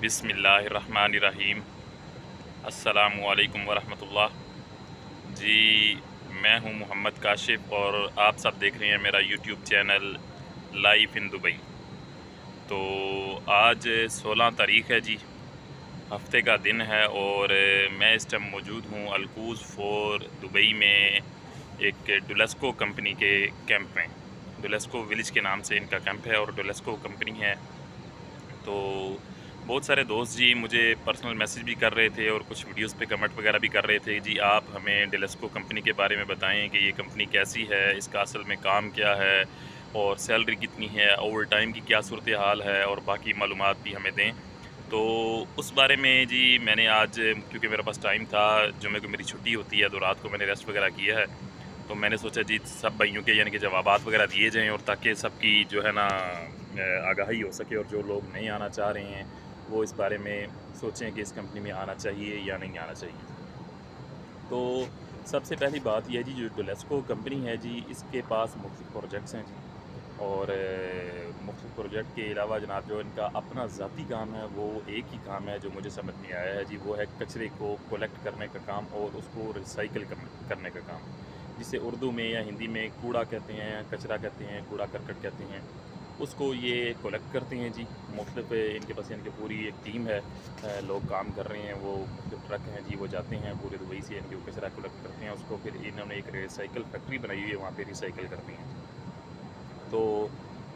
बिस्मिल्लाहिर्रहमानिर्रहीम। अस्सलामुअलैकुम वरहमतुल्लाह। जी, मैं हूं मोहम्मद काशिफ और आप सब देख रहे हैं मेरा YouTube channel life in Dubai. तो आज 16 तारीख़ है जी, हफ्ते का दिन है और मैं इस टाइम मौजूद हूं अलकूज़ फोर दुबई में एक डुलेस्को कंपनी के कैंप में। डुलेस्को विलेज के नाम से इनका कैंप है और डुलेस्को कंपनी है। तो बहुत सारे दोस्त जी मुझे पर्सनल मैसेज भी कर रहे थे और कुछ वीडियोस पे कमेंट वगैरह भी कर रहे थे, जी आप हमें डेलेस्को कंपनी के बारे में बताएं कि ये कंपनी कैसी है, इसका असल में काम क्या है और सैलरी कितनी है, ओवर टाइम की क्या सूरत हाल है और बाकी मालूमात भी हमें दें। तो उस बारे में जी मैंने आज, क्योंकि मेरे पास टाइम था, जुम्मे को मेरी छुट्टी होती है तो रात को मैंने रेस्ट वगैरह किया है, तो मैंने सोचा जी सब भाइयों के यानी कि जवाबात वगैरह दिए जाएँ और ताकि सबकी जो है ना आगाही हो सके और जो लोग नहीं आना चाह रहे हैं वो इस बारे में सोचें कि इस कंपनी में आना चाहिए या नहीं आना चाहिए। तो सबसे पहली बात यह है जी, जो डोलेस्को कंपनी है जी, इसके पास मुख्तलिफ प्रोजेक्ट्स हैं जी और मुख्तलिफ प्रोजेक्ट के अलावा जनाब जो इनका अपना ज़ाती काम है वो एक ही काम है जो मुझे समझ में आया है जी, वो है कचरे को कलेक्ट करने का काम और उसको रिसाइकिल करने का काम, जिसे उर्दू में या हिंदी में कूड़ा कहते हैं, कचरा कहते हैं, कूड़ा करकट कहते हैं। उसको ये कलेक्ट करते हैं जी। मुख्तलिफ इनके पास इनकी पूरी एक टीम है, लोग काम कर रहे हैं, वो मुख्तलिफ ट्रक हैं जी, वो जाते हैं पूरे दुबई से इनके कचरा कलेक्ट करते हैं, उसको फिर इन्होंने एक रिसाइकिल फैक्ट्री बनाई हुई है, वहाँ पे रिसाइकिल करते हैं। तो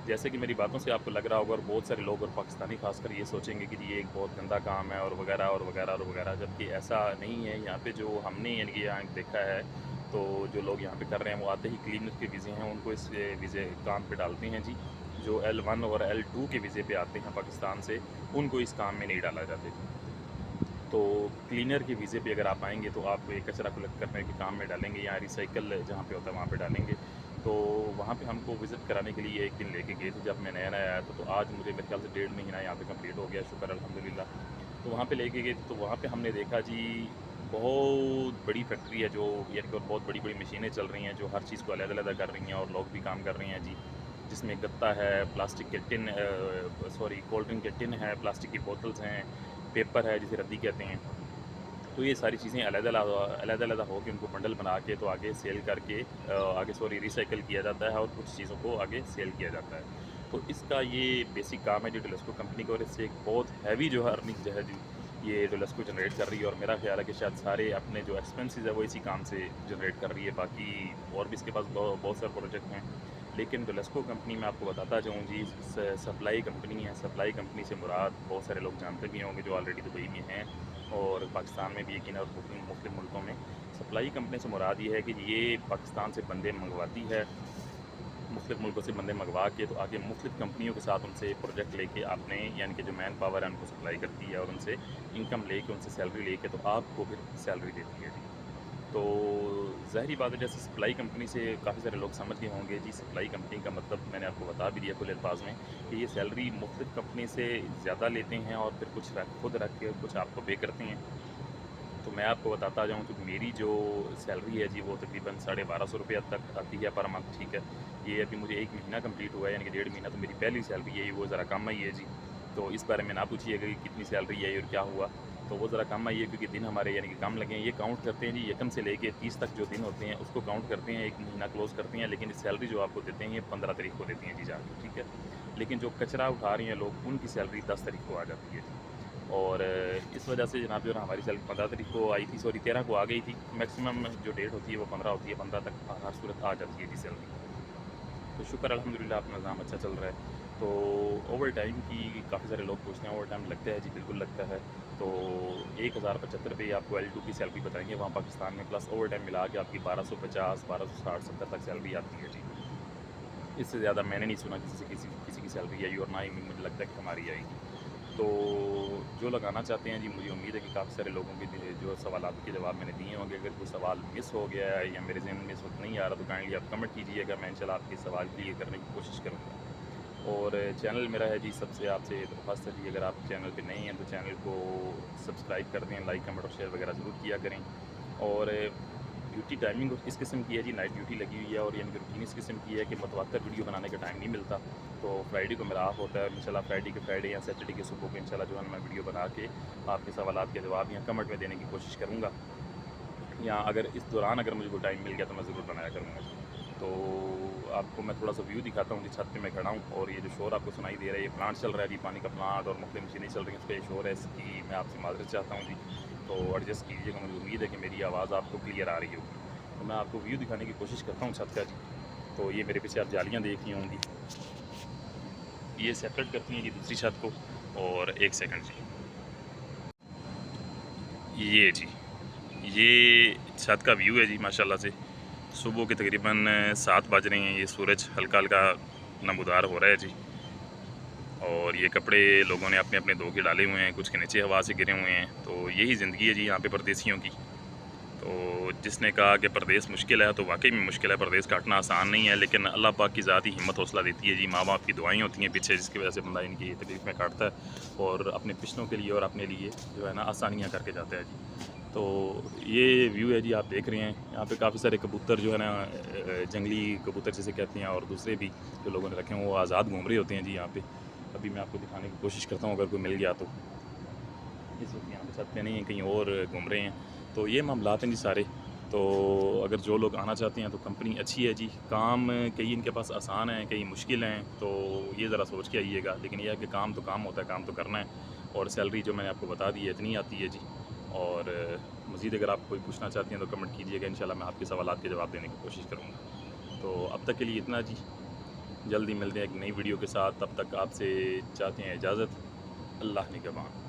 जैसे कि मेरी बातों से आपको लग रहा होगा और बहुत सारे लोग और पाकिस्तानी खासकर ये सोचेंगे कि ये एक बहुत गंदा काम है और वगैरह और वगैरह और वगैरह, जबकि ऐसा नहीं है। यहाँ पे जो हमने यानी कि यहाँ देखा है, तो जो लोग यहाँ पे कर रहे हैं वो आते ही क्लीनर के वीज़े हैं, उनको इस वीज़े काम पे डालते हैं जी। जो L1 और L2 के वीज़े पे आते हैं पाकिस्तान से, उनको इस काम में नहीं डाला जाता जी। तो क्लीनर के वीज़े पे अगर आप आएँगे तो आप ये कचरा कलेक्ट करने के काम में डालेंगे या रिसाइकल जहाँ पे होता है वहाँ पे डालेंगे। तो वहाँ पे हमको विज़िट कराने के लिए एक दिन लेके गए थे, जब मैं नया-नया आया था। तो आज मुझे मेरे ख्याल से 1.5 महीना यहाँ पे कंप्लीट हो गया, शुक्र अल्हम्दुलिल्लाह। तो वहाँ पे लेके गए थे, तो वहाँ पे हमने देखा जी बहुत बड़ी फैक्ट्री है जो यानी कि और बहुत बड़ी-बड़ी मशीनें चल रही हैं जो हर चीज़ को अलग-अलग कर रही हैं और लोग भी काम कर रहे हैं जी। जिसमें गत्ता है, प्लास्टिक के टिन सॉरी कोल्ड ड्रिंक के टिन है, प्लास्टिक की बोतल्स हैं, पेपर है जिसे रद्दी कहते हैं। तो ये सारी चीज़ें अलग-अलग होके उनको बंडल बना के तो आगे सेल करके आगे सॉरी रिसाइकिल किया जाता है और कुछ चीज़ों को आगे सेल किया जाता है। तो इसका ये बेसिक काम है जो डेलेस्को कंपनी का, और इससे एक बहुत हैवी जो है अर्निंग जो है जी, ये डेलेस्को जनरेट कर रही है। और मेरा ख्याल है कि शायद सारे अपने जो एक्सपेंसेस है वो इसी काम से जनरेट कर रही है। बाकी और भी इसके पास बहुत सारे प्रोजेक्ट हैं, लेकिन डेलेस्को कंपनी में आपको बताता जाऊँ जी, सप्लाई कंपनी है। सप्लाई कंपनी से मुराद बहुत सारे लोग जानते भी होंगे जो ऑलरेडी दुबई में हैं और पाकिस्तान में भी यकीन और मुख्तलिफ मुल्कों में। सप्लाई कंपनी से मुराद ये है कि ये पाकिस्तान से बंदे मंगवाती है, मुख्तलिफ मुल्कों से बंदे मंगवा के तो आगे मुख्तलिफ कंपनियों के साथ उनसे प्रोजेक्ट लेके आपने यानी कि जो मैन पावर है उनको सप्लाई करती है और उनसे इनकम लेके उनसे सैलरी लेके तो आपको फिर सैलरी देती है जी। तो ज़ाहिरी बात है, जैसे सप्लाई कंपनी से काफ़ी सारे लोग समझ गए होंगे जी, सप्लाई कंपनी का मतलब मैंने आपको बता भी दिया खुले अल्फाज में कि ये सैलरी मुख्तलिफ कंपनी से ज़्यादा लेते हैं और फिर कुछ खुद रख के कुछ आपको पे करते हैं। तो मैं आपको बताता जाऊँ तो मेरी जो सैलरी है जी वो तकरीबन 1250 रुपये तक आती है पर मंथ, ठीक है। ये अभी मुझे 1 महीना कंप्लीट हुआ है, यानी कि 1.5 महीना, तो मेरी पहली सैलरी है वो ज़रा कम आई है जी। तो इस बारे में ना पूछिएगा कि कितनी सैलरी आई और क्या हुआ, तो वो ज़रा कम आई है क्योंकि दिन हमारे यानी कि कम लगे हैं। ये काउंट करते हैं जी, यकम से लेके 30 तक जो दिन होते हैं उसको काउंट करते हैं, 1 महीना क्लोज़ करते हैं, लेकिन सैलरी जो आपको देते हैं ये 15 तारीख को देती हैं जी जाके, ठीक है। लेकिन जो कचरा उठा रहे हैं लोग, उनकी सैलरी 10 तारीख को आ जाती है जी। और इस वजह से जनाब जो है ना हमारी सैलरी 15 तारीख को आई थी, सॉरी 13 को आ गई थी। मैक्सिमम जो डेट होती है वो 15 होती है, 15 तक हर सूरत आ जाती है जी सैलरी। तो शुक्र अल्हम्दुलिल्लाह अपना निज़ाम अच्छा चल रहा है। तो ओवर टाइम की काफ़ी सारे लोग पूछते हैं, ओवर टाइम लगता है जी, बिल्कुल लगता है। तो 1075 आपको L2 की सैलरी बताएंगे वहाँ पाकिस्तान में, प्लस ओवर टाइम मिला के आपकी 1250, 1260, 70 तक सैलरी आती है जी। इससे ज़्यादा मैंने नहीं सुना किसी से किसी की सैलरी आई और ना ही मुझे लगता है कि हमारी आएगी। तो जो लगाना चाहते हैं जी, मुझे उम्मीद है कि काफ़ी सारे लोगों के जो सवालात के जवाब मैंने दिए होंगे। अगर कोई सवाल मिस हो गया है या मेरे ज़हन में इस वक्त नहीं आ रहा तो काइंडली आप कमेंट कीजिएगा, मैं इंशाल्लाह आपके सवाल क्लियर करने की कोशिश करूँगा। और चैनल मेरा है जी, सबसे आपसे दरख्वास्त है जी, अगर आप चैनल पे नए हैं तो चैनल को सब्सक्राइब कर दें, लाइक कमेंट और शेयर वगैरह ज़रूर किया करें। और ड्यूटी टाइमिंग इस किस्म की है जी, नाइट ड्यूटी लगी हुई है और यानी कि रूटीन इस किस्म की है कि मुतवक्कर वीडियो बनाने का टाइम नहीं मिलता। तो फ्राइडे को मेरा ऑफ होता है, इंशाल्लाह फ्राइडे या सैटरडे के सुबह को इंशाल्लाह जो है मैं वीडियो बना के आपके सवालात के जवाब या कमेंट में देने की कोशिश करूँगा, या अगर इस दौरान अगर मुझे कोई टाइम मिल गया तो मैं ज़रूर बनाया करूँगा। तो आपको मैं थोड़ा सा व्यू दिखाता हूँ जी, छत पे मैं खड़ा हूँ और ये जो शोर आपको सुनाई दे रहा है, ये प्लांट चल रहा है जी, पानी का प्लांट और मुख्तलिफ मशीनें चल रही हैं, उस पर शोर है, इसकी मैं आपसे माजरत चाहता हूँ जी। तो एडजस्ट कीजिएगा, मुझे उम्मीद है कि मेरी आवाज़ आपको क्लियर आ रही होगी। तो मैं आपको व्यू दिखाने की कोशिश करता हूँ छत का जी। तो ये मेरे पीछे आप जालियाँ देख रही होंगी, ये सेपरेट करती हैं जी दूसरी छत को। और एक सेकंड जी, ये जी, ये छत का व्यू है जी माशाल्लाह से। सुबह के तकरीबन 7 बज रहे हैं, ये सूरज हल्का हल्का नमूदार हो रहा है जी। और ये कपड़े लोगों ने अपने अपने धो के डाले हुए हैं, कुछ के नीचे हवा से गिरे हुए हैं। तो यही ज़िंदगी है जी यहाँ पे परदेसियों की। तो जिसने कहा कि परदेस मुश्किल है, तो वाकई में मुश्किल है, परदेस काटना आसान नहीं है, लेकिन अल्लाह पाक की ज़ात ही हिम्मत हौसला देती है जी। माँ बाप की दुआएं होती हैं पीछे, जिसकी वजह से बंदा इनकी तकलीफ़ में काटता है और अपने पिछलों के लिए और अपने लिए जो है ना आसानियाँ करके जाता है जी। तो ये व्यू है जी, आप देख रहे हैं यहाँ पे काफ़ी सारे कबूतर जो है ना, जंगली कबूतर जिसे कहते हैं, और दूसरे भी जो लोगों ने रखे हैं वो आज़ाद घूम रहे होते हैं जी यहाँ पे। अभी मैं आपको दिखाने की कोशिश करता हूँ, अगर कोई मिल गया तो। इस वक्त यहाँ पे छत पे नहीं है, कहीं और घूम रहे हैं। तो ये मामलात हैं जी सारे। तो अगर जो लोग आना चाहते हैं तो कंपनी अच्छी है जी, काम कई इनके पास आसान है, कई मुश्किल हैं, तो ये ज़रा सोच के आइएगा। लेकिन यह है कि काम तो काम होता है, काम तो करना है। और सैलरी जो मैंने आपको बता दी है इतनी आती है जी। और मज़ीद अगर आप कोई पूछना चाहती हैं तो कमेंट कीजिएगा, इंशाल्लाह मैं आपके सवालात के जवाब देने की कोशिश करूँगा। तो अब तक के लिए इतना जी, जल्दी मिलते हैं एक नई वीडियो के साथ। तब तक आपसे चाहते हैं इजाज़त। अल्लाह निगहबान।